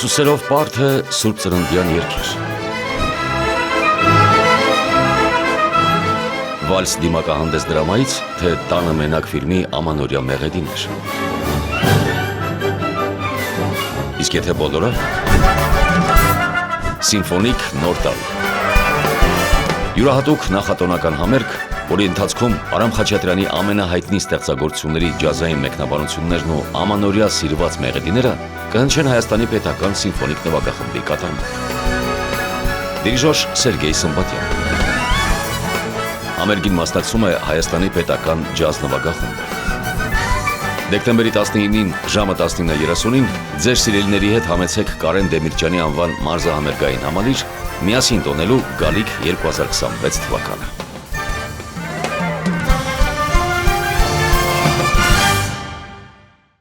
Սուսերով պարթը Սուրբ Ծննդյան երգեր։ Վալս դիմակահանդես դրամայից, թե տանը մենակ ֆիլմի ամանորյա մեղեդիներ։ Իսկ եթե բոլորը, սիմֆոնիկ նոր տարի։ Յուրահատուկ նախատոնական համերգ, որի ընթացքում Արամ Խաչատրյանի ամենահայտնի ստեղծագործությունների ջազային մեկնաբանություններն ու ամանորյա սիրված մեղեդիները կհնչեն Հայաստանի պետական սիմֆոնիկ նվագախմբի կատարմամբ։ Դիրիժոր Սերգեյ Սմբատյան։ Համերգին մասնակցում է Հայաստանի պետական ջազ նվագախումբը։ Դեկտեմբերի 19-ին ժամը 19:30-ին ձեր սիրելիների հետ համեցեք Կարեն Դեմիրճյանի անվան մարզահամերգային համալիր, միասին տոնելու գալիք 2026 թվականը։